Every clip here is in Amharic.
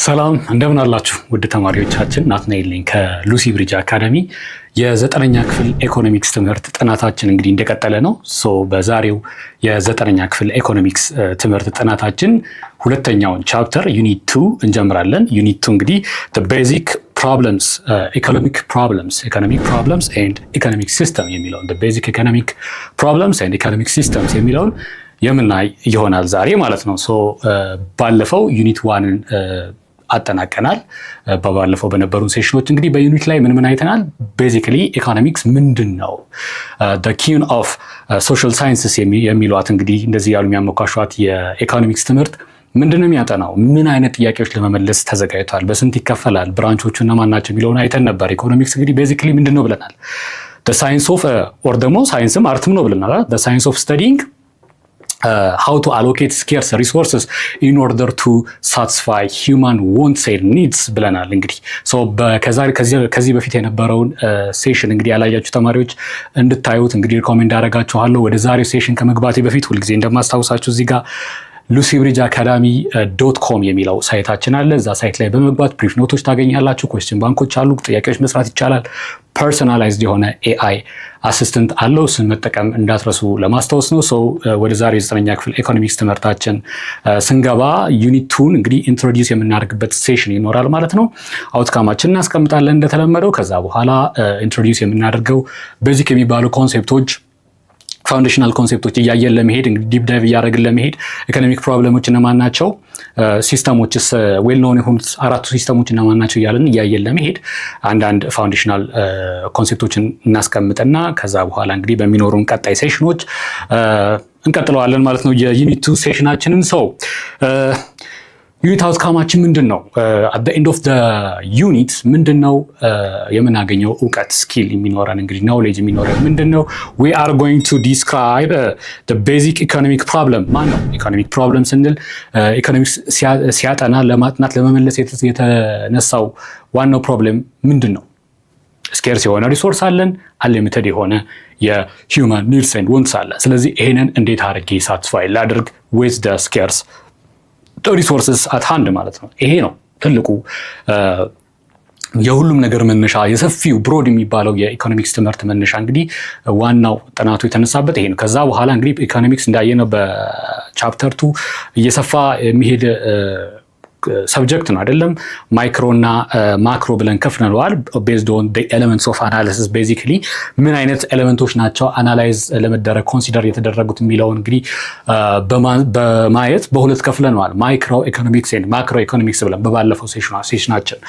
ሰላም እንደምን አላችሁ ውድ ተማሪዎቻችን፣ ናትናኤል ነኝ ከሉሲ ብሪጅ አካዳሚ። የዘጠነኛ ክፍል ኢኮኖሚክስ ትምህርት ጥናታችን እንግዲህ እንደቀጠለ ነው። በዛሬው የዘጠነኛ ክፍል ኢኮኖሚክስ ትምህርት ጥናታችን ሁለተኛውን ቻፕተር ዩኒት 2 እንጀምራለን። ዩኒት 2 እንግዲህ the basic problems economic problems and economic system የሚለውን the basic economic problems and economic systems የሚለውን የምናይ ይሆናል ዛሬ ማለት ነው። ባለፈው ዩኒት 1ን አጠናቀናል። ባለፈው በነበሩ ሴሽኖች እንግዲህ በዩኒት ላይ ምን አይተናል? ቤዚካሊ ኢኮኖሚክስ ምንድነው? the king of social sciences የሚሏት እንግዲህ እንደዚህ ያሉ የሚያመካሿት የኢኮኖሚክስ ትምህርት ምንድነው የሚያጠናው? ምን አይነት ጥያቄዎች ለመመለስ ተዘጋጅቷል? በስንት ይከፈላል? ብራንቾቹ እነማን ናቸው የሚለውን አይተን ነበር። ኢኮኖሚክስ እንግዲህ ቤዚካሊ ምንድነው ብለናል? the science of or ደግሞ ሳይንስም አርትም ነው ብለናል። the science of studying how to allocate scarce resources in order to satisfy human wants and needs ብለናል። እንግዲህ ከዚህ በፊት የነበረውን ሴሽን እንግዲህ ያላያችሁ ተማሪዎች እንድታዩት እንግዲህ ሪኮሜንድ አደርጋችኋለሁ። ወደ ዛሬው ሴሽን ከመግባቴ በፊት ሁልጊዜ እንደማስታውሳችሁ እዚህ ጋር lucybridgeacademy.com የሚለው ሳይታችን አለ። እዛ ሳይት ላይ በመግባት ብሪፍ ኖቶች ታገኛላችሁ። ኩዌስችን ባንኮች አሉ። ጥያቄዎች መስራት ይቻላል። ፐርሰናላይዝድ የሆነ ኤአይ አሲስታንት አለው። እሱን መጠቀም እንዳትረሱ ለማስታወስ ነው። ወደ ዛሬው የዘጠነኛ ክፍል ኢኮኖሚክስ ትምህርታችን ስንገባ ዩኒት 2 እንግዲህ ኢንትሮዲውስ የምናደርግበት ሴሽን ይኖራል ማለት ነው። አውትካማችን እናስቀምጣለን እንደተለመደው። ከዛ በኋላ ኢንትሮዲውስ የምናደርገው ቤዚክ የሚባሉ ኮንሴፕቶች ፋውንዴሽናል ኮንሴፕቶች እያየን ለመሄድ እንግዲህ ዲፕ ዳይቭ እያደረግን ለመሄድ ኢኮኖሚክ ፕሮብለሞች እነማን ናቸው፣ ሲስተሞችስ ዌል ኖን የሆኑት አራቱ ሲስተሞች እነማን ናቸው እያለን እያየን ለመሄድ አንዳንድ ፋውንዴሽናል ኮንሴፕቶችን እናስቀምጥና ከዛ በኋላ እንግዲህ በሚኖሩን ቀጣይ ሴሽኖች እንቀጥለዋለን ማለት ነው የዩኒት 2 ሴሽናችንን። ዩኒት አውትካማችን ምንድን ነው? at the end of the unit ምንድን ነው የምናገኘው እውቀት ስኪል የሚኖረን እንግዲህ ናውሌጅ የሚኖረን ምንድን ነው? we are going to describe the basic economic problem። ማን ነው ኢኮኖሚክ ፕሮብለም ስንል ኢኮኖሚክስ ሲያጠና ለማጥናት ለመመለስ የተነሳው ዋናው ፕሮብለም ምንድን ነው? ስኬርስ የሆነ ሪሶርስ አለን፣ አንሊሚትድ የሆነ የሂውማን ኒድስ ኤንድ ዋንትስ አለ። ስለዚህ ይሄንን እንዴት አድርጌ ሳቲስፋይ ላድርግ with the scarce ሪሶርስስ አት ሃንድ ማለት ነው። ይሄ ነው ትልቁ የሁሉም ነገር መነሻ፣ የሰፊው ብሮድ የሚባለው የኢኮኖሚክስ ትምህርት መነሻ እንግዲህ ዋናው ጥናቱ የተነሳበት ይሄ ነው። ከዛ በኋላ እንግዲህ ኢኮኖሚክስ እንዳየነው በቻፕተር 2 እየሰፋ የሚሄድ ሰብጀክት ነው አይደለም። ማይክሮ እና ማክሮ ብለን ከፍነዋል። ቤዝድ ኦን ዘ ኤሌመንትስ ኦፍ አናሊሲስ ቤዚካሊ ምን አይነት ኤሌመንቶች ናቸው አናላይዝ ለመደረግ ኮንሲደር የተደረጉት የሚለውን እንግዲህ በማየት በሁለት ከፍለነዋል። ማይክሮ ኢኮኖሚክስ ኤንድ ማክሮ ኢኮኖሚክስ ብለን በባለፈው ሴሽናችን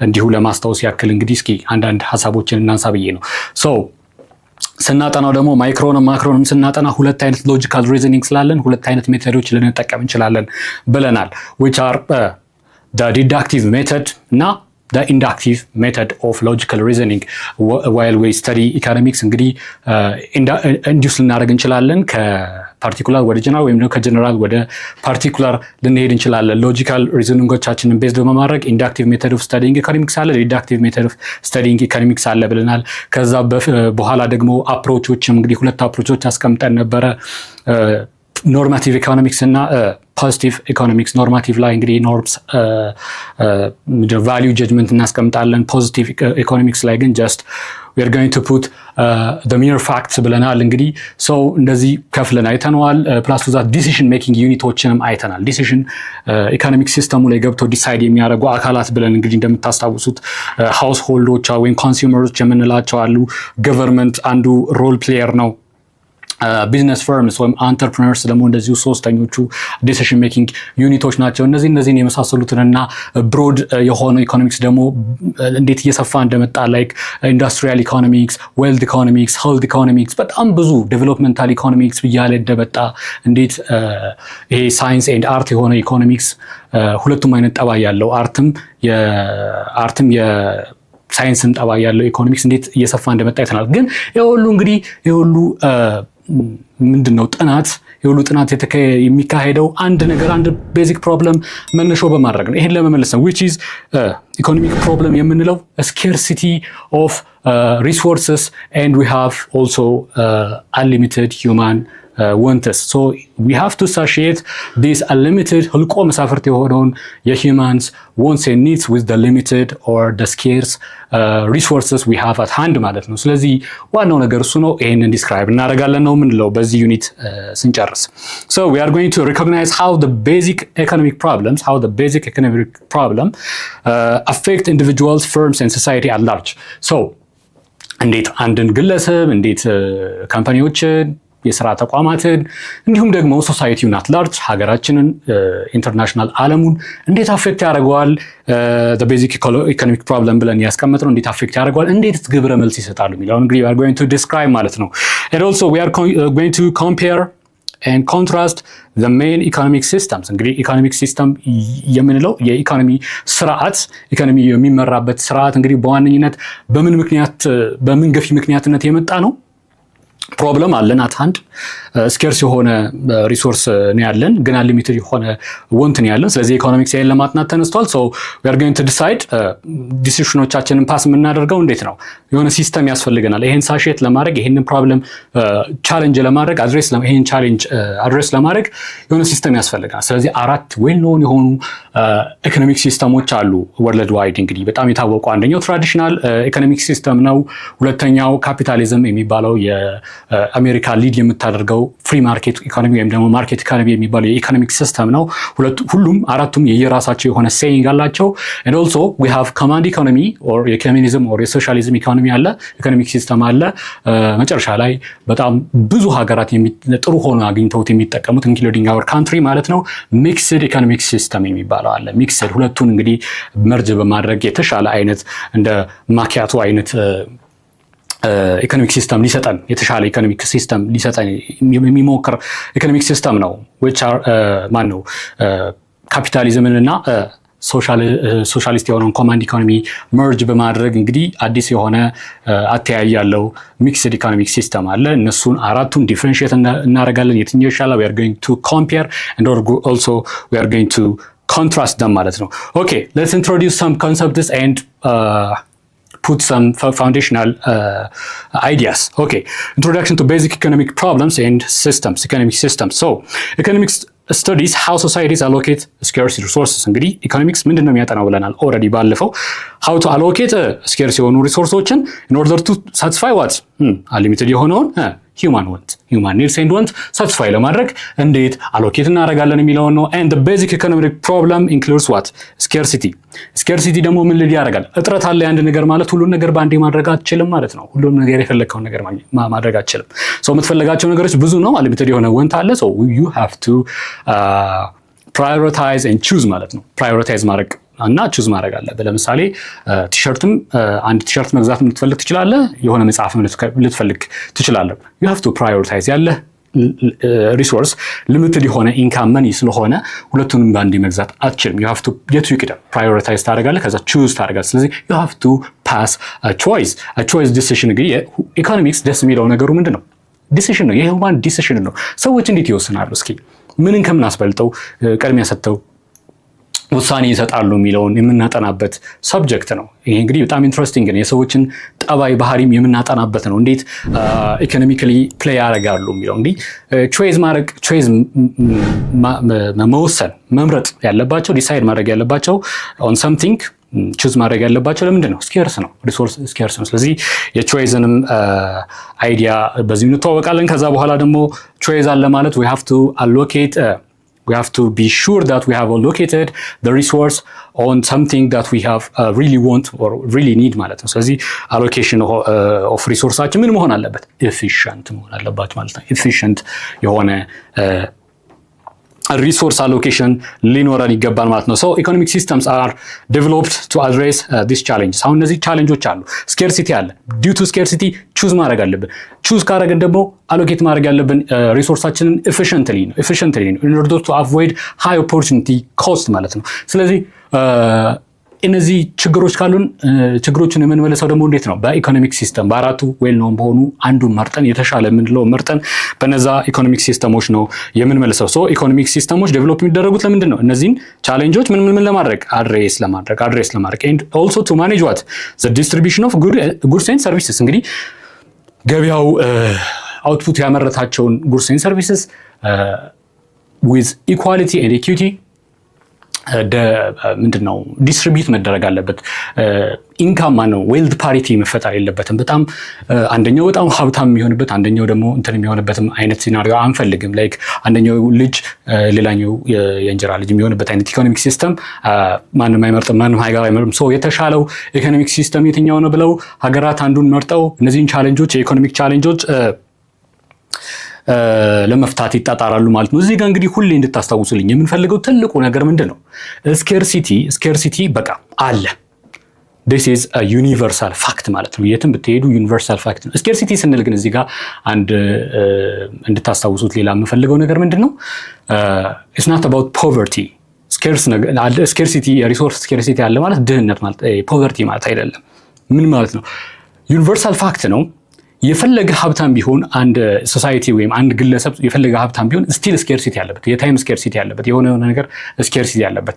እንዲሁ ለማስታወስ ያክል እንግዲህ እስኪ አንዳንድ ሀሳቦችን እናንሳ ብዬ ነው። ስናጠናው ደግሞ ማይክሮንም ማክሮንም ስናጠና ሁለት አይነት ሎጂካል ሪዝኒንግ ስላለን ሁለት አይነት ሜቶዶች ልንጠቀም እንችላለን ብለናል። which are the deductive method እና the inductive method of logical reasoning while we study economics እንግዲህ ኢንዲዩስ ልናደርግ እንችላለን ከፓርቲኩላር ወደ ጀነራል ወይም ደግሞ ከጀነራል ወደ ፓርቲኩላር ልንሄድ እንችላለን። ሎጂካል ሪዝኒንጎቻችንን ቤዝድ በማድረግ ኢንዳክቲቭ ሜተድ ኦፍ ስታዲንግ ኢኮኖሚክስ አለ፣ ዲዳክቲቭ ሜተድ ኦፍ ስታዲንግ ኢኮኖሚክስ አለ ብለናል። ከዛ በኋላ ደግሞ አፕሮቾችም እንግዲህ ሁለት አፕሮቾች አስቀምጠን ነበረ። ኖርማቲቭ ኢኮኖሚክስ እና ፖዚቲቭ ኢኮኖሚክስ። ኖርማቲቭ ላይ እንግዲህ ኖርምስ ቫልዩ ጀጅመንት እናስቀምጣለን። ፖዚቲቭ ኢኮኖሚክስ ላይ ግን ጀስት we are going to put the mere facts ብለናል። እንግዲህ እንደዚህ ከፍለን አይተነዋል። ፕላስ ቱ ዛት ዲሲዥን ሜኪንግ ዩኒቶችንም አይተናል። ዲሲዥን ኢኮኖሚክ ሲስተሙ ላይ ገብተው ዲሳይድ የሚያደርጉ አካላት ብለን እንግዲህ እንደምታስታውሱት ሃውስ ሆልዶች ወይም ኮንሱመሮች የምንላቸው አሉ። ገቨርንመንት አንዱ ሮል ፕሌየር ነው። ቢዝነስ ፈርምስ ወይም አንተርፕረነርስ ደግሞ እንደዚሁ ሶስተኞቹ ዲሲዥን ሜኪንግ ዩኒቶች ናቸው። እነዚህን የመሳሰሉትንና ብሮድ የሆነ ኢኮኖሚክስ ደግሞ እንዴት እየሰፋ እንደመጣ ላይክ ኢንዱስትሪያል ኢኮኖሚክስ፣ ዌልዝ ኢኮኖሚክስ፣ ሄልዝ ኢኮኖሚክስ በጣም ብዙ ዴቨሎፕመንታል ኢኮኖሚክስ ብያለ እንደመጣ እንዴት ይሄ ሳይንስ ኤንድ አርት የሆነ ኢኮኖሚክስ ሁለቱም አይነት ጠባይ ያለው አርትም የሳይንስም ጠባይ ያለው ኢኮኖሚክስ እንዴት እየሰፋ እንደመጣ አይተናል። ግን የሁሉ እንግዲህ ምንድነው ጥናት የሁሉ ጥናት የሚካሄደው አንድ ቤዚክ ፕሮብለም መነሻው በማድረግ ነው። ይሄን ለመመለስ ነው which is economic problem የምንለው scarcity of resources and we have also unlimited human wants. So we have to satiate this unlimited ህልቆ መሳፍርት የሆነውን የhumans wants and needs with the limited or the scarce resources we have at hand ማለት ነው። ስለዚህ ዋናው ነገር እሱ ነው። ይሄንን ዲስክራይብ እናደርጋለን ነው የምንለው በዚህ ዩኒት ስንጨርስ። So we are going to recognize how the basic economic problem affect individuals, firms and society at large. So እንዴት አንድን ግለሰብ፣ እንዴት ካምፓኒዎችን፣ የስራ ተቋማትን እንዲሁም ደግሞ ሶሳይቲውን አት ላርጅ ሀገራችንን፣ ኢንተርናሽናል ዓለሙን እንዴት አፌክት ያደርገዋል the basic economic problem ብለን ያስቀመጥነው እንዴት አፌክት ያደርገዋል፣ እንዴት ግብረ መልስ ይሰጣሉ የሚለው እንግዲህ we are going to describe ማለት ነው። and also we are going to compare and contrast the main economic systems. እንግዲህ ኢኮኖሚክ ሲስተም የምንለው የኢኮኖሚ ስርዓት፣ ኢኮኖሚ የሚመራበት ስርዓት እንግዲህ በዋነኝነት በምን ገፊ ምክንያትነት የመጣ ነው። ፕሮብለም አለን አት ሃንድ፣ ስኬርስ የሆነ ሪሶርስ ነው ያለን፣ ግን አንሊሚትድ የሆነ ወንት ነው ያለን። ስለዚህ ኢኮኖሚክስ ይሄን ለማጥናት ተነስቷል። ሶ we are going to decide ዲሲሽኖቻችንን ፓስ የምናደርገው እንዴት ነው። የሆነ ሲስተም ያስፈልገናል ይሄን ሳሼት ለማድረግ፣ ይሄንን ፕሮብለም ቻሌንጅ ለማድረግ፣ ይሄን ቻሌንጅ አድሬስ ለማድረግ የሆነ ሲስተም ያስፈልገናል። ስለዚህ 4 ዌል ኖን የሆኑ ኢኮኖሚክ ሲስተሞች አሉ ወርልድ ዋይድ። እንግዲህ በጣም የታወቁ አንደኛው ትራዲሽናል ኢኮኖሚክ ሲስተም ነው። ሁለተኛው ካፒታሊዝም የሚባለው የአሜሪካ ሊድ የምታደርገው ፍሪ ማርኬት ኢኮኖሚ ወይም ደግሞ ማርኬት ኢኮኖሚ የሚባለው የኢኮኖሚክ ሲስተም ነው። አራቱም የየራሳቸው የሆነ ሴይንግ አላቸው። and also we have command economy or የኮሚኒዝም or የሶሻሊዝም ኢኮኖሚ አለ፣ ኢኮኖሚክ ሲስተም አለ። መጨረሻ ላይ በጣም ብዙ ሀገራት ጥሩ ሆኖ አግኝተውት የሚጠቀሙት including our country ማለት ነው ሚክስድ ኢኮኖሚክ ሲስተም የሚባለው አለ። ሚክስድ ሁለቱን እንግዲህ መርጅ በማድረግ የተሻለ አይነት እንደ ማኪያቶ አይነት ኢኮኖሚክ ሲስተም ሊሰጠን የተሻለ ኢኮኖሚክ ሲስተም ሊሰጠን የሚሞክር ኢኮኖሚክ ሲስተም ነው which are ካፒታሊዝምን እና ሶሻሊስት የሆነውን ኮማንድ ኢኮኖሚ መርጅ በማድረግ እንግዲህ አዲስ የሆነ አተያይ ያለው ሚክስድ ኢኮኖሚክ ሲስተም አለ። እነሱን አራቱን ዲፍረንሺየት እናደርጋለን። የትኛው ይሻላል? we are going to compare and also we are going to contrast them ማለት ነው። okay, let's introduce some concepts and put some foundational ideas. Okay, introduction to basic economic problems and economic systems. So economics studies how societies allocate scarce resources. እንግዲህ ኢኮኖሚክስ ምንድን ነው የሚያጠናው ብለናል ኦልሬዲ ባለፈው። how to allocate scarce የሆኑ ሪሶርሶችን in order to satisfy what unlimited የሆነውን human needs and want satisfy ለማድረግ እንዴት allocate እናደርጋለን የሚለውን ነው። and the basic economic problem includes what scarcity ደግሞ ምን ልጅ ያደርጋል? እጥረት አለ አንድ ነገር ማለት ሁሉን ነገር ባንዴ ማድረግ አትችልም ማለት ነው። ሁሉም ነገር የፈለከውን ነገር ማድረግ አትችልም። so የምትፈልጋቸው ነገሮች ብዙ ነው፣ unlimited የሆነ want አለ። so you have to prioritize and choose ማለት ነው። prioritize ማድረግ እና ቹዝ ማድረግ አለብህ። ለምሳሌ ቲሸርትም አንድ ቲሸርት መግዛት ልትፈልግ ትችላለህ፣ የሆነ መጽሐፍ ልትፈልግ ትችላለህ። you have to prioritize ያለህ ሪሶርስ ሊሚትድ የሆነ ኢንካም መኒ ስለሆነ ሁለቱንም ባንዴ መግዛት አትችልም። you have to የቱ ይቅደም prioritize ታደርጋለህ፣ ከዛ ቹዝ ታደርጋለህ። ስለዚህ you have to pass a choice decision። እንግዲህ ኢኮኖሚክስ ደስ የሚለው ነገሩ ምንድን ነው? ዲሲሽን ነው። የሂውማን ዲሲሽን ነው። ሰዎች እንዴት ይወስናሉ? እስኪ ምንን ከምን አስበልጠው ቅድሚያ ሰጥተው ውሳኔ ይሰጣሉ የሚለውን የምናጠናበት ሰብጀክት ነው። ይሄ እንግዲህ በጣም ኢንትረስቲንግ ነው። የሰዎችን ጠባይ ባህሪም የምናጠናበት ነው። እንዴት ኢኮኖሚካሊ ፕሌይ ያደርጋሉ የሚለው እንግዲህ ቾይዝ መወሰን መምረጥ ያለባቸው ዲሳይድ ማድረግ ያለባቸው ኦን ሰምቲንግ ቹዝ ማድረግ ያለባቸው ለምንድን ነው? ስኬርስ ነው፣ ሪሶርስ ስኬርስ ነው። ስለዚህ የቾይዝንም አይዲያ በዚህ እንተዋወቃለን። ከዛ በኋላ ደግሞ ቾይዝ አለ ማለት we have to be sure that we have allocated the resource on something that we have really want or really need ማለት ነው። ስለዚህ allocation of resourceችን ምን መሆን አለበት? efficient መሆን አለበት ማለት ነው። efficient የሆነ ሪሶርስ አሎኬሽን ሊኖረን ይገባል ማለት ነው። so economic systems are developed to address these challenges። አሁን እነዚህ ቻሌንጆች አሉ። ስኬርሲቲ አለ። due to scarcity ቹዝ ማድረግ አለብን። ቹዝ ካደረግን ደግሞ አሎኬት ማድረግ ያለብን ሪሶርሳችንን efficiently ነው in order to avoid high opportunity cost ማለት ነው። ስለዚህ እነዚህ ችግሮች ካሉን ችግሮችን የምንመለሰው ደግሞ እንዴት ነው? በኢኮኖሚክ ሲስተም በአራቱ ዌል ኖን በሆኑ አንዱን መርጠን የተሻለ የምንለው መርጠን በነዛ ኢኮኖሚክ ሲስተሞች ነው የምንመለሰው። ሶ ኢኮኖሚክ ሲስተሞች ዴቨሎፕ የሚደረጉት ለምንድን ነው? እነዚህን ቻሌንጆች ምን ለማድረግ አድሬስ ለማድረግ and also to manage what the distribution of goods and services። እንግዲህ ገበያው አውትፑት ያመረታቸውን ጉድስ ኤንድ ሰርቪስስ ዊዝ ኢኳሊቲ ኤንድ ኢኩዊቲ ምንድነው ዲስትሪቢዩት መደረግ አለበት። ኢንካም ማነው ዌልት ፓሪቲ መፈጠር የለበትም። በጣም አንደኛው በጣም ሀብታም የሚሆንበት አንደኛው ደግሞ እንትን የሚሆንበትም አይነት ሲናሪዮ አንፈልግም። ላይክ አንደኛው ልጅ ሌላኛው የእንጀራ ልጅ የሚሆንበት አይነት ኢኮኖሚክ ሲስተም ማንም አይመርጥም፣ ማንም ሀገር አይመርጥም። ሶ የተሻለው ኢኮኖሚክ ሲስተም የትኛው ነው ብለው ሀገራት አንዱን መርጠው እነዚህን ቻሌንጆች የኢኮኖሚክ ቻሌንጆች ለመፍታት ይጣጣራሉ ማለት ነው። እዚህ ጋር እንግዲህ ሁሌ እንድታስታውሱልኝ የምንፈልገው ትልቁ ነገር ምንድን ነው? ስኬርሲቲ በቃ አለ። this is a universal fact ማለት ነው። የትም ብትሄዱ ዩኒቨርሳል ፋክት ነው። ስኬርሲቲ ስንል ግን እዚህ ጋር አንድ እንድታስታውሱት ሌላ የምፈልገው ነገር ምንድን ነው? it's not about poverty ስኬርሲቲ የሪሶርስ ስኬርሲቲ አለ ማለት ድህነት ማለት ፖቨርቲ ማለት አይደለም። ምን ማለት ነው? ዩኒቨርሳል ፋክት ነው። የፈለገ ሀብታም ቢሆን አንድ ሶሳይቲ ወይም አንድ ግለሰብ የፈለገ ሀብታም ቢሆን ስቲል ስኬርሲቲ ያለበት፣ የታይም ስኬርሲቲ ያለበት፣ የሆነ ነገር ስኬርሲቲ ያለበት።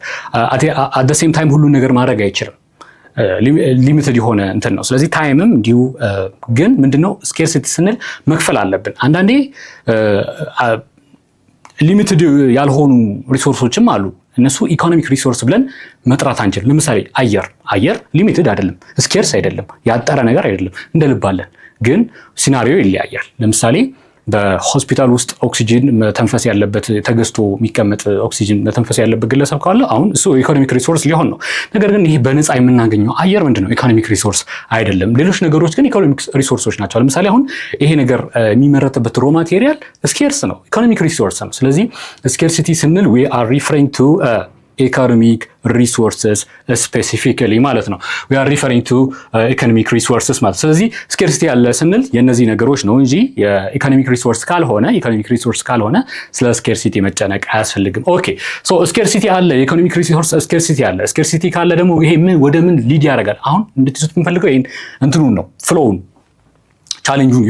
አት ዘ ሴም ታይም ሁሉን ነገር ማድረግ አይችልም። ሊሚትድ የሆነ እንትን ነው። ስለዚህ ታይምም እንዲሁ። ግን ምንድነው ስኬርሲቲ ስንል መክፈል አለብን። አንዳንዴ ሊሚትድ ያልሆኑ ሪሶርሶችም አሉ። እነሱ ኢኮኖሚክ ሪሶርስ ብለን መጥራት አንችልም። ለምሳሌ አየር ሊሚትድ አይደለም፣ ስኬርስ አይደለም፣ ያጠረ ነገር አይደለም፣ እንደልባለን። ግን ሲናሪዮ ይለያያል። ለምሳሌ በሆስፒታል ውስጥ ኦክሲጅን መተንፈስ ያለበት ተገዝቶ የሚቀመጥ ኦክሲጅን መተንፈስ ያለበት ግለሰብ ካለ አሁን እሱ ኢኮኖሚክ ሪሶርስ ሊሆን ነው። ነገር ግን ይሄ በነፃ የምናገኘው አየር ምንድነው? ኢኮኖሚክ ሪሶርስ አይደለም። ሌሎች ነገሮች ግን ኢኮኖሚክ ሪሶርሶች ናቸው። ለምሳሌ አሁን ይሄ ነገር የሚመረትበት ሮ ማቴሪያል ስኬርስ ነው፣ ኢኮኖሚክ ሪሶርስ ነው። ስለዚህ ስኬርሲቲ ስንል we are referring to ኢኮኖሚክ ሪሶርስስ ስፔሲፊካሊ ማለት ነው። we are referring to economic resources ማለት። ስለዚህ ስኬርሲቲ ያለ ስንል የነዚህ ነገሮች ነው እንጂ የኢኮኖሚክ ሪሶርስ ካልሆነ ስለ ስኬርሲቲ መጨነቅ አያስፈልግም። ኦኬ ሶ ስኬርሲቲ አለ፣ የኢኮኖሚክ ሪሶርስ ስኬርሲቲ አለ። ስኬርሲቲ ካለ ደግሞ ይሄ ምን ወደ ምን ሊድ ያደርጋል? አሁን እንድትይዙት የምፈልገው ይሄን እንትኑን ነው፣ ፍሎውን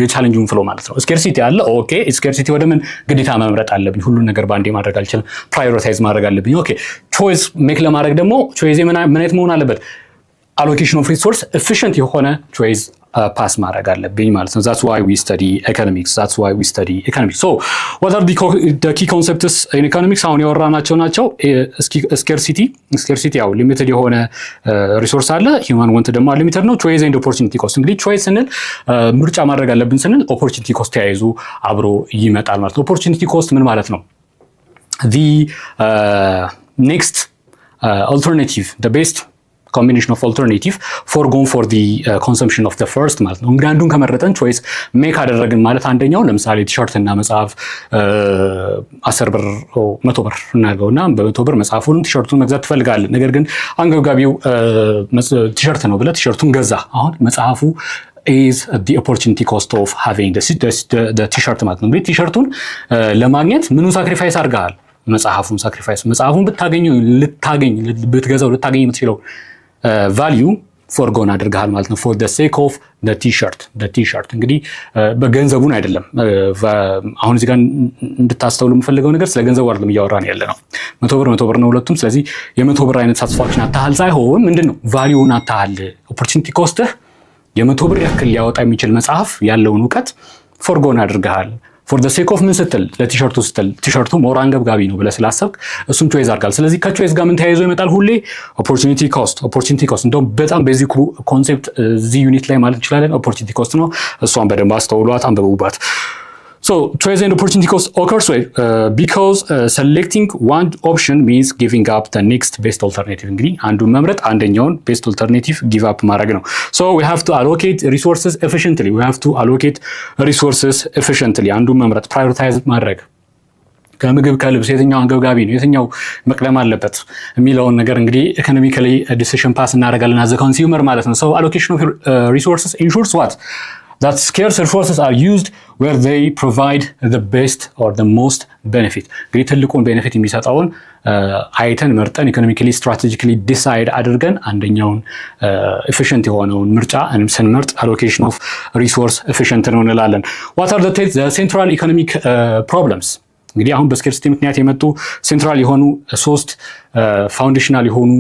የቻሌንጁን ፍሎ ማለት ነው። ስኬርሲቲ አለ። ኦኬ ስኬርሲቲ ወደ ምን ግዴታ መምረጥ አለብኝ። ሁሉን ነገር ባንዴ ማድረግ አልችልም። ፕራዮሪታይዝ ማድረግ አለብኝ። ኦኬ ቾይስ ሜክ ለማድረግ ደግሞ ቾይስ ምን አይነት መሆን አለበት? አሎኬሽን ኦፍ ሪሶርስ ኤፊሽንት የሆነ ቾይስ ፓስ ማድረግ አለብኝ ማለት ነው። that's why we study economics. so what are the key concepts in economics? አሁን ያወራናቸው ናቸው። ስኬርሲቲ ያው ሊሚትድ የሆነ ሪሶርስ አለ። ሂውማን ዋንት ደግሞ ሊሚትድ ነው። ቾይስ ኤንድ ኦፖርቹኒቲ ኮስት። እንግዲህ ቾይስ ስንል ምርጫ ማድረግ አለብን ስንል ኦፖርቹኒቲ ኮስት ተያይዞ አብሮ ይመጣል ማለት ነው። ኦፖርቹኒቲ ኮስት ምን ማለት ነው? the next alternative, the best combination of alternative for going for the consumption of the first ማለት ነው። እንግዲህ አንዱን ከመረጠን ቾይስ ሜክ አደረግን ማለት አንደኛው ለምሳሌ ቲሸርት እና መጽሐፍ 10 ብር 100 ብር እናድርገውና በ100 ብር መጽሐፉን ቲሸርቱን መግዛት ትፈልጋለን። ነገር ግን አንገብጋቢው ቲሸርት ነው ብለህ ቲሸርቱን ገዛ። አሁን መጽሐፉ is the opportunity cost of having the t-shirt ማለት ነው። እንግዲህ ቲሸርቱን ለማግኘት ምኑን ሳክሪፋይስ አድርገሃል? መጽሐፉን ሳክሪፋይስ። መጽሐፉን ብትገዛው ልታገኝ የምትችለው ቫልዩ ፎርጎን አድርገሃል ማለት ነው። for the sake of the t-shirt እንግዲህ በገንዘቡን አይደለም። አሁን እዚህ ጋር እንድታስተውሉ የምፈልገው ነገር ስለ ገንዘቡ አይደለም እያወራን ያለ ነው። 100 ብር ነው ሁለቱም። ስለዚህ የ100 ብር አይነት ሳቲስፋክሽን አታሃል ሳይሆን ምንድነው ቫልዩን አታሃል። ኦፖርቹኒቲ ኮስትህ የ100 ብር ያክል ሊያወጣ የሚችል መጽሐፍ ያለውን እውቀት ፎርጎን አድርገሃል። ፎር ዘ ሴክ ኦፍ ምን ስትል? ለቲሸርቱ ስትል። ቲሸርቱ ሞር አንገብጋቢ ነው ብለህ ስላሰብክ እሱን ቾይዝ አድርጋል። ስለዚህ ከቾይዝ ጋር ምን ተያይዞ ይመጣል? ሁሌ ኦፖርቹኒቲ ኮስት። እንደውም በጣም ቤዚክ ኮንሴፕት እዚህ ዩኒት ላይ ማለት እንችላለን ኦፖርቹኒቲ ኮስት ነው። እሷን በደንብ አስተውሏት፣ አንብቡባት። So choice and opportunity cost occurs because selecting one option means giving up the next best alternative. እንግዲህ አንዱን መምረጥ አንደኛውን best alternative give up ማድረግ ነው። So we have to allocate resources efficiently. አንዱን መምረጥ prioritize ማድረግ። ከምግብ ከልብስ የትኛው አንገብጋቢ ነው፣ የትኛው መቅደም አለበት የሚለውን ነገር እንግዲህ ኢኮኖሚካሊ ዲሲሽን ፓስ እናደርጋለን as a consumer ማለት ነው። So allocation of resources ensures what? That scarce resources are used where they provide the best or the most benefit. እንግዲህ ትልቁን ቤኔፊት የሚሰጠውን አይተን መርጠን ኢኮኖሚካሊ ስትራቴጂካሊ ዲሳይድ አድርገን አንደኛውን ኤፊሽንት የሆነውን ምርጫ ስንመርጥ አሎኬሽን ኦፍ ሪሶርስ ኤፊሽንት ነው እንላለን። what are the central economic problems? እንግዲህ አሁን በስኬርሲቲ ምክንያት የመጡ ሴንትራል የሆኑ 3 ፋውንዴሽናል የሆኑ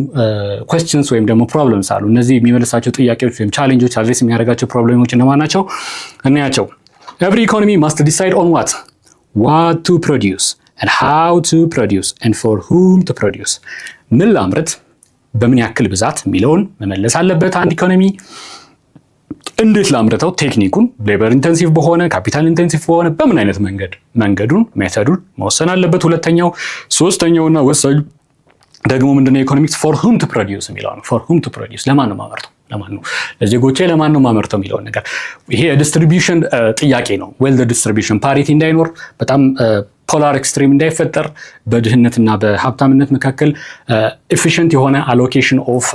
questions ወይም ደግሞ ፕሮብለምስ አሉ። እነዚህ የሚመልሳቸው ጥያቄዎች ወይም ቻሌንጆች አድሬስ የሚያደርጋቸው ፕሮብሌሞች እነማን ናቸው? እናያቸው። Every economy must decide on what to produce and how to produce and for whom to produce. ምን ላምርት በምን ያክል ብዛት የሚለውን መመለስ አለበት አንድ ኢኮኖሚ። እንዴት ላምርተው ቴክኒኩን ሌበር ኢንተንሲቭ በሆነ ካፒታል ኢንተንሲቭ በሆነ በምን አይነት መንገዱን ሜተዱን መወሰን አለበት። ሁለተኛው ሶስተኛውና ወሳኙ ደግሞ ምንድነው ኢኮኖሚክስ ፎር ሁም ቱ ፕሮዲዩስ የሚለው ነው። ፎር ሁም ቱ ፕሮዲዩስ ለማን ነው ማመርተው፣ ለማን ነው ለዜጎቼ ለማን ነው ማመርተው የሚለው ነገር ይሄ ዲስትሪቢዩሽን ጥያቄ ነው። ዌልዝ ዲስትሪቢዩሽን ፓሪቲ እንዳይኖር በጣም ፖላር ኤክስትሪም እንዳይፈጠር በድህነትና በሀብታምነት መካከል ኤፊሽንት የሆነ አሎኬሽን ኦፍ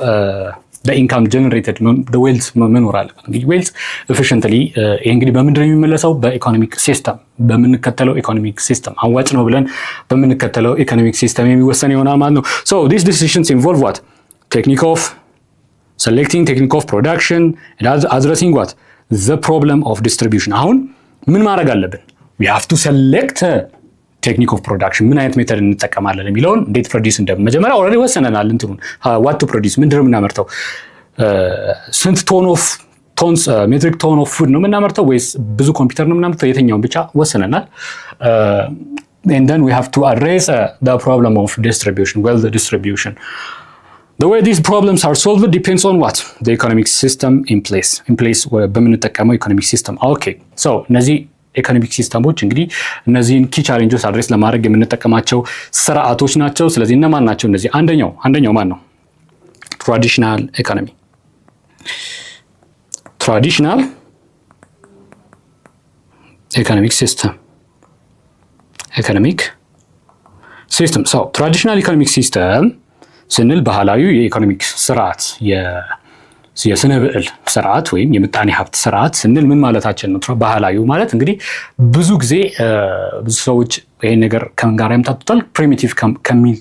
ኢንካም ጀነሬትድ ዌልዝ መኖር አለበት። እንግዲህ ዌልዝ ኤፊሽንትሊ ይሄ እንግዲህ በምንድን ነው የሚመለሰው? በኢኮኖሚክ ሲስተም በምንከተለው ኢኮኖሚክ ሲስተም አዋጭ ነው ብለን በምንከተለው ኢኮኖሚክ ሲስተም የሚወሰን ይሆናል ማለት ነው። ሶ ዲስ ዲሲዥንስ ኢንቮልቭ ዋት ቴክኒክ ኦፍ selecting technique of production and addressing what the problem of distribution። አሁን ምን ማድረግ አለብን? we have to select technique of production ምን አይነት ሜተድ እንጠቀማለን የሚለውን እንዴት ፕሮዲዩስ መጀመሪያ ኦልሬዲ ወሰነናል። እንትኑን what to produce ምንድነው የምናመርተው? ስንት ቶንስ ሜትሪክ ቶን ኦፍ ፉድ ነው የምናመርተው ወይስ ብዙ ኮምፒውተር ነው የምናመርተው? የትኛውን ብቻ ወሰነናል። and then we have to address the problem of distribution, well the distribution. The way these problems are solved depends on what? The economic system in place በምንጠቀመው ኢኮኖሚክ ሲስተም። ኦኬ ሶ እነዚህ ኢኮኖሚክ ሲስተሞች እንግዲህ እነዚህን ኪ ቻሌንጆች አድሬስ ለማድረግ የምንጠቀማቸው ስርዓቶች ናቸው። ስለዚህ እነማን ናቸው እነዚህ? አንደኛው ማን ነው? ትራዲሽናል ኢኮኖሚ፣ ትራዲሽናል ኢኮኖሚክ ሲስተም ሶ ትራዲሽናል ኢኮኖሚክ ሲስተም ስንል ባህላዊ የኢኮኖሚክ ስርዓት የስነ ብዕል ስርዓት ወይም የምጣኔ ሀብት ስርዓት ስንል ምን ማለታችን ነው? ባህላዊ ማለት እንግዲህ ብዙ ጊዜ ብዙ ሰዎች ይሄን ነገር ከምን ጋር ያምታቱታል? ፕሪሚቲቭ ከሚል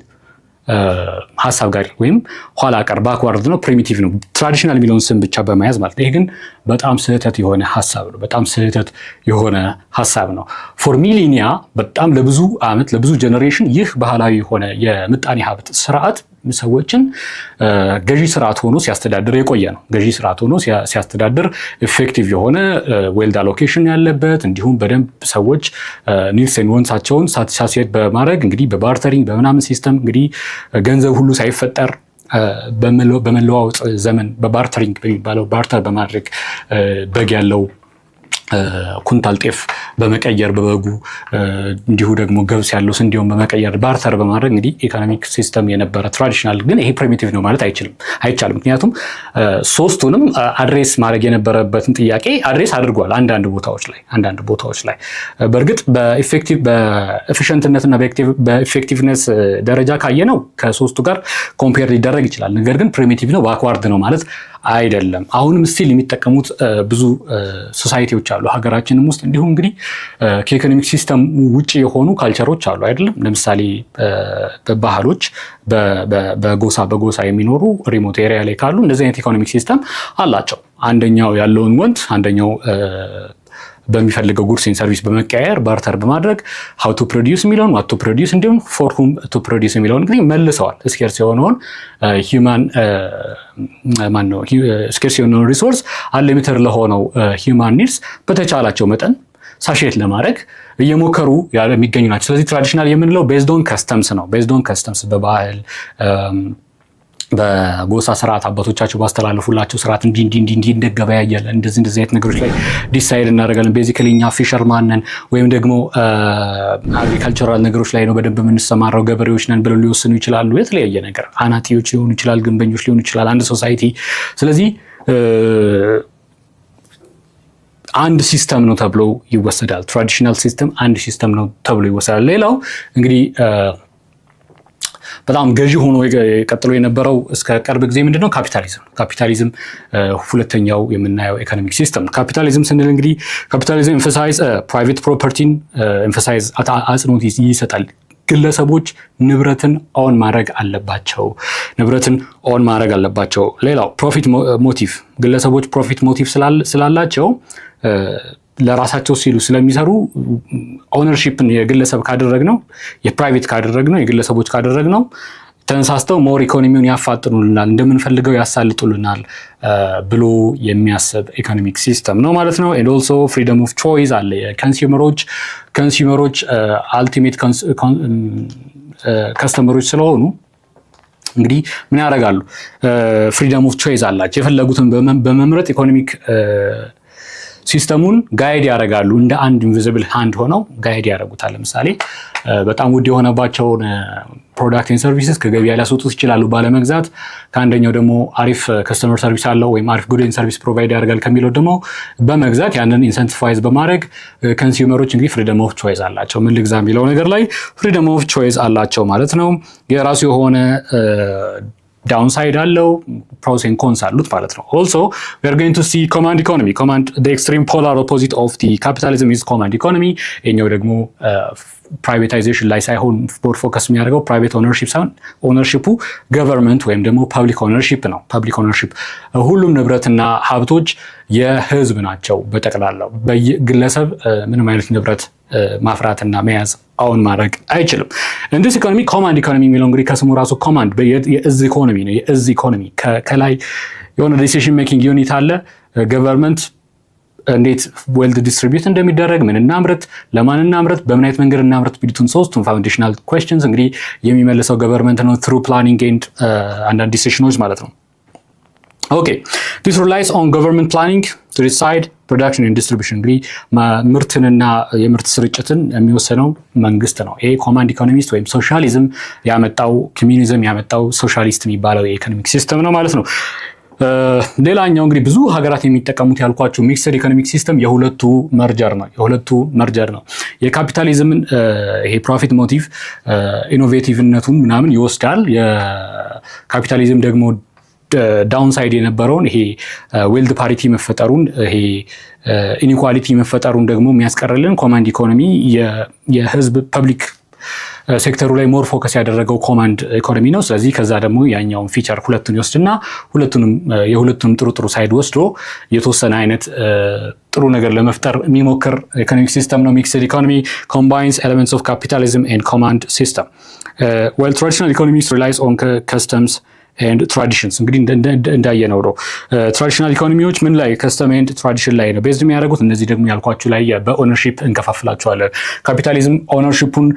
ሀሳብ ጋር ወይም ኋላ ቀር ባክዋርድ ነው፣ ፕሪሚቲቭ ነው ትራዲሽናል የሚለውን ስም ብቻ በመያዝ ማለት ነው። ይሄ ግን በጣም ስህተት የሆነ ሀሳብ ነው። በጣም ስህተት የሆነ ሀሳብ ነው። ፎር ሚሊኒያ በጣም ለብዙ ዓመት ለብዙ ጀኔሬሽን ይህ ባህላዊ የሆነ የምጣኔ ሀብት ስርዓት ሰዎችን ገዢ ስርዓት ሆኖ ሲያስተዳድር የቆየ ነው። ገዢ ስርዓት ሆኖ ሲያስተዳድር ኢፌክቲቭ የሆነ ዌልዝ አሎኬሽን ያለበት እንዲሁም በደንብ ሰዎች ኒድስ ኤንድ ዋንትሳቸውን ሳቲስፋክት በማድረግ እንግዲህ በባርተሪንግ በምናምን ሲስተም እንግዲህ ገንዘብ ሁሉ ሳይፈጠር በመለዋወጥ ዘመን በባርተሪንግ በሚባለው ባርተር በማድረግ በግ ያለው ኩንታል ጤፍ በመቀየር በበጉ እንዲሁ ደግሞ ገብስ ያለው ስንዴውን በመቀየር ባርተር በማድረግ እንግዲህ ኢኮኖሚክ ሲስተም የነበረ ትራዲሽናል። ግን ይሄ ፕሪሚቲቭ ነው ማለት አይቻልም። ምክንያቱም ሶስቱንም አድሬስ ማድረግ የነበረበትን ጥያቄ አድሬስ አድርጓል አንዳንድ ቦታዎች ላይ በእርግጥ በኤፊሽንትነትና በኤፌክቲቭነስ ደረጃ ካየነው ከሶስቱ ጋር ኮምፔር ሊደረግ ይችላል። ነገር ግን ፕሪሚቲቭ ነው ባክዋርድ ነው ማለት አይደለም። አሁንም ስቲል የሚጠቀሙት ብዙ ሶሳይቲዎች አሉ ሀገራችንም ውስጥ እንዲሁም እንግዲህ ከኢኮኖሚክ ሲስተም ውጪ የሆኑ ካልቸሮች አሉ አይደለም። ለምሳሌ ባህሎች በጎሳ የሚኖሩ ሪሞት ኤሪያ ላይ ካሉ እንደዚህ አይነት ኢኮኖሚክ ሲስተም አላቸው። አንደኛው ያለውን ወንት አንደኛው በሚፈልገው ጉድስ ኤንድ ሰርቪስ በመቀያየር ባርተር በማድረግ how to produce የሚለውን what to produce እንዲሁም for whom to produce የሚለውን እንግዲህ መልሰዋል። ስኬርስ የሆነውን ስኬርስ የሆነውን ሪሶርስ አንሊሚትድ ለሆነው ሂውማን ኒድስ በተቻላቸው መጠን ሳሼት ለማድረግ እየሞከሩ የሚገኙ ናቸው። ስለዚህ ትራዲሽናል የምንለው ቤዝድ ኦን ከስተምስ ነው። ቤዝድ ኦን ከስተምስ በባህል በጎሳ ስርዓት አባቶቻቸው ባስተላለፉላቸው ስርዓት እንዲህ እንደገበያያለን እንደዚህ አይነት ነገሮች ላይ ዲሳይድ እናደርጋለን። ቤዚካሊ እኛ ፊሸርማን ነን ወይም ደግሞ አግሪካልቸራል ነገሮች ላይ ነው በደንብ የምንሰማራው ገበሬዎች ነን ብለው ሊወስኑ ይችላሉ። የተለያየ ነገር አናጢዎች ሊሆኑ ይችላል፣ ግንበኞች ሊሆኑ ይችላል፣ አንድ ሶሳይቲ። ስለዚህ አንድ ሲስተም ነው ተብሎ ይወሰዳል። ትራዲሽናል ሲስተም አንድ ሲስተም ነው ተብሎ ይወሰዳል። ሌላው እንግዲህ በጣም ገዢ ሆኖ ቀጥሎ የነበረው እስከ ቅርብ ጊዜ ምንድነው? ካፒታሊዝም ሁለተኛው የምናየው ኢኮኖሚክ ሲስተም ነው። ካፒታሊዝም ስንል እንግዲህ ካፒታሊዝም ኤምፋሳይዝ ፕራይቬት ፕሮፐርቲን ኤምፋሳይዝ አጽንኦት ይሰጣል። ግለሰቦች ንብረትን ኦን ማድረግ አለባቸው። ሌላው ፕሮፊት ሞቲቭ፣ ግለሰቦች ፕሮፊት ሞቲቭ ስላላቸው ለራሳቸው ሲሉ ስለሚሰሩ ኦነርሺፕን የግለሰብ ካደረግነው የፕራይቬት ካደረግነው የግለሰቦች ካደረግነው ተነሳስተው ሞር ኢኮኖሚውን ያፋጥኑልናል፣ እንደምንፈልገው ያሳልጡልናል ብሎ የሚያስብ ኢኮኖሚክ ሲስተም ነው ማለት ነው። ኤንድ ኦልሶ ፍሪደም ኦፍ ቾይስ አለ። ኮንሱመሮች አልቲሜት ከስተመሮች ስለሆኑ እንግዲህ ምን ያደርጋሉ? ፍሪደም ኦፍ ቾይስ አላቸው። የፈለጉትን በመምረጥ ኢኮኖሚክ ሲስተሙን ጋይድ ያደርጋሉ። እንደ አንድ ኢንቪዚብል ሃንድ ሆነው ጋይድ ያደርጉታል። ለምሳሌ በጣም ውድ የሆነባቸውን ፕሮዳክት ኤንድ ሰርቪስስ ከገበያ ሊያስወጡት ይችላሉ ባለመግዛት። ከአንደኛው ደግሞ አሪፍ ከስተመር ሰርቪስ አለው ወይም አሪፍ ጉድ ኤንድ ሰርቪስ ፕሮቫይድ ያደርጋል ከሚለው ደግሞ በመግዛት ያንን ኢንሰንቲቫይዝ በማድረግ ኮንሱመሮች እንግዲህ ፍሪደም ኦፍ ቾይስ አላቸው። ምን ልግዛ የሚለው ነገር ላይ ፍሪደም ኦፍ ቾይስ አላቸው ማለት ነው። የራሱ የሆነ ዳውንሳይድ አለው፣ ፕሮስ ኤንድ ኮንስ አሉት ማለት ነው። ኦልሶ ዊ አር ጎይንግ ቱ ሲ ኮማንድ ኢኮኖሚ። ኮማንድ ዘ ኤክስትሪም ፖላር ኦፖዚት ኦፍ ዲ ካፒታሊዝም ኢዝ ኮማንድ ኢኮኖሚ። ይሄኛው ደግሞ ፕራይቬታይዜሽን ላይ ሳይሆን ፎከስ የሚያደርገው ፕራይቬት ኦነርሺፕ ሳይሆን ኦነርሺፑ ገቨርንመንት ወይም ደግሞ ፐብሊክ ኦነርሺፕ ነው። ፐብሊክ ኦነርሺፕ ሁሉም ንብረትና ሀብቶች የህዝብ ናቸው። በጠቅላላው በግለሰብ ምንም አይነት ንብረት ማፍራትና መያዝ አሁን ማድረግ አይችልም። እንዲስ ኢኮኖሚ ኮማንድ ኢኮኖሚ የሚለው እንግዲህ ከስሙ ራሱ ኮማንድ የእዝ ኢኮኖሚ ነው። የእዝ ኢኮኖሚ ከላይ የሆነ ዲሲሽን ሜኪንግ ዩኒት አለ። ገቨርንመንት እንዴት ዌልት ዲስትሪቢዩት እንደሚደረግ፣ ምን እናምርት፣ ለማን እናምርት፣ በምን አይነት መንገድ እናምርት ቢሉትን ሶስቱን ፋውንዴሽናል ኩዌስችንስ እንግዲህ የሚመልሰው ገቨርንመንት ነው ትሩ ፕላኒንግ ኤንድ አንዳንድ ዲሲሽኖች ማለት ነው። ኦኬ ዲስ ሪላይስ ኦን ገቨርንመንት ፕላኒንግ ቱ ዲሳይድ ፕሮዳክሽን ኤንድ ዲስትሪቢዩሽን። እንግዲህ ምርትንና የምርት ስርጭትን የሚወሰነው መንግስት ነው። ይሄ ኮማንድ ኢኮኖሚስት ወይም ሶሻሊዝም ያመጣው ኮሚኒዝም ያመጣው ሶሻሊስት የሚባለው የኢኮኖሚክ ሲስተም ነው ማለት ነው። ሌላኛው እንግዲህ ብዙ ሀገራት የሚጠቀሙት ያልኳቸው ሚክስድ ኢኮኖሚክ ሲስተም የሁለቱ መርጀር ነው። የካፒታሊዝምን ይሄ ፕሮፊት ሞቲቭ ኢኖቬቲቭነቱን ምናምን ይወስዳል። የካፒታሊዝም ደግሞ ዳውንሳይድ የነበረውን ይሄ ዌልት ፓሪቲ መፈጠሩን ይሄ ኢኒኳሊቲ መፈጠሩን ደግሞ የሚያስቀርልን ኮማንድ ኢኮኖሚ የህዝብ ፐብሊክ ሴክተሩ ላይ ሞር ፎከስ ያደረገው ኮማንድ ኢኮኖሚ ነው። ስለዚህ ከዛ ደግሞ ያኛውን ፊቸር ሁለቱን ይወስድና የሁለቱንም ጥሩ ሳይድ ወስዶ የተወሰነ አይነት ጥሩ ነገር ለመፍጠር የሚሞክር ኢኮኖሚክ ሲስተም ነው። ሚክስድ ኢኮኖሚ ኮምባይንስ ኤሌመንትስ ኦፍ ካፒታሊዝም ኤንድ ኮማንድ ሲስተም ዌል ትራዲሽናል ኢኮኖሚስ ሪላይስ ኦን ከስተምስ ኤንድ ትራዲሽንስ። እንግዲህ እንዳየነው ነው ትራዲሽናል ኢኮኖሚዎች ምን ላይ ከስተም ኤንድ ትራዲሽን ላይ ነው ቤዝድ የሚያደርጉት። እነዚህ ደግሞ ያልኳችሁ ላይ በኦነርሺፕ እንከፋፍላቸዋለን። ካፒታሊዝም ኦነርሺፑን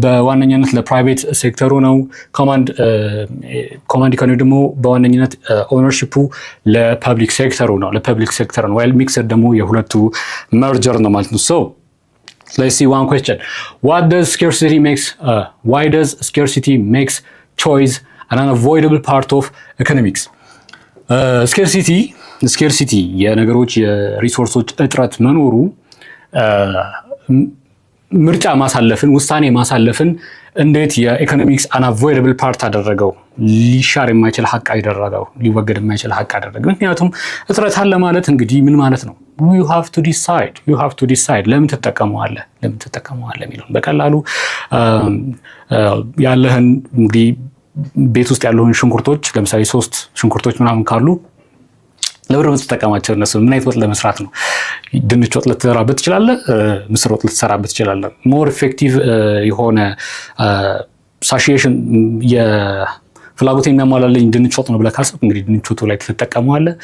በዋነኛነት ለፕራይቬት ሴክተሩ ነው። ኮማንድ ኢኮኖሚ ደግሞ በዋነኛነት ኦነርሺፑ ለፐብሊክ ሴክተሩ ነው ዋይል ሚክስድ ደግሞ የሁለቱ መርጀር ነው ማለት ነው። ሶ let's see one question. Why does scarcity makes choice an unavoidable part of economics? ስኬርሲቲ የነገሮች የሪሶርሶች እጥረት መኖሩ ምርጫ ማሳለፍን ውሳኔ ማሳለፍን እንዴት የኢኮኖሚክስ unavoidable ፓርት አደረገው? ሊሻር የማይችል ሀቅ አደረገው፣ ሊወገድ የማይችል ሀቅ አደረገው። ምክንያቱም እጥረት አለ ማለት እንግዲህ ምን ማለት ነው? you have to decide ለምን ትጠቀመዋለህ የሚለውን በቀላሉ ያለህን እንግዲህ ቤት ውስጥ ያለውን ሽንኩርቶች ለምሳሌ 3 ሽንኩርቶች ምናምን ካሉ ለብር የምትጠቀማቸው እነሱ ምን አይነት ወጥ ለመስራት ነው? ድንች ወጥ ልትሰራበት ትችላለህ፣ ምስር ወጥ ልትሰራበት ትችላለህ። ሞር ኢፌክቲቭ የሆነ ሳሺዬሽን የፍላጎት የሚያሟላልኝ ድንች ወጥ ነው ብለህ ካሰብክ እንግዲህ ድንች ወጡ ላይ ትጠቀመዋለህ፣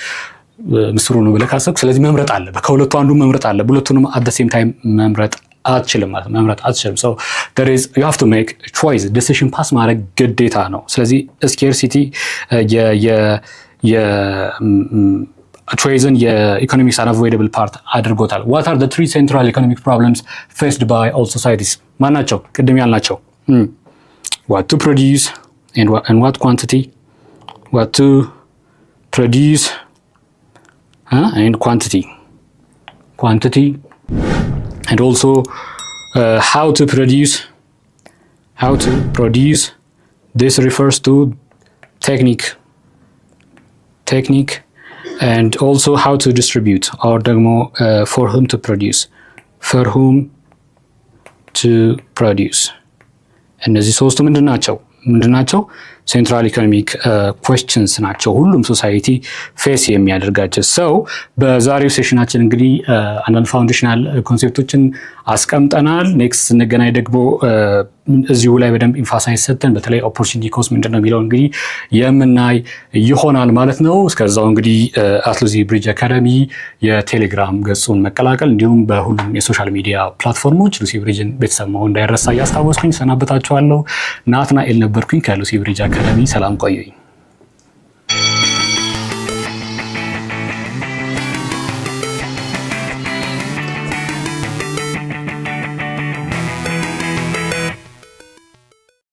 ምስሩ ነው ብለህ ካሰብክ ስለዚህ መምረጥ አለ። ከሁለቱ አንዱ መምረጥ አለ። ሁለቱንም አት ዘ ሴም ታይም መምረጥ አትችልም። so you have to make choice decision pass ማድረግ ግዴታ ነው። ስለዚህ ስኬርሲቲ choice የኢኮኖሚክስ unavoidable part አድርጎታል። what are the 3 central economic problems faced by all societies? ማናቸው? ቅድም ያልናቸው what to produce and what quantity, what to produce and quantity and also how to produce. This refers to technique and also how to distribute or ደግሞ for whom to produce. እነዚህ ሶስቱ ምንድናቸው? ሴንትራል ኢኮኖሚክ ኩዌስችንስ ናቸው ሁሉም ሶሳይቲ ፌስ የሚያደርጋቸው። ሰው በዛሬው ሴሽናችን እንግዲህ አንዳንድ ፋውንዴሽናል ኮንሴፕቶችን አስቀምጠናል። ኔክስት ስንገናኝ ደግሞ እዚሁ ላይ በደንብ ኢንፋሳይዝ ሰጥተን በተለይ ኦፖርቹኒቲ ኮስት ምንድን ነው የሚለው እንግዲህ የምናይ ይሆናል ማለት ነው። እስከዛው እንግዲህ ሉሲ ብሪጅ አካዳሚ የቴሌግራም ገጹን መቀላቀል እንዲሁም በሁሉም የሶሻል ሚዲያ ፕላትፎርሞች ሉሲ ብሪጅን ቤተሰብ መሆን እንዳይረሳ እያስታወስኩኝ ሰናበታችኋለሁ። ናትናኤል ነበርኩኝ ከሉሲ ብሪጅ አካዳሚ። ሰላም ቆዩኝ።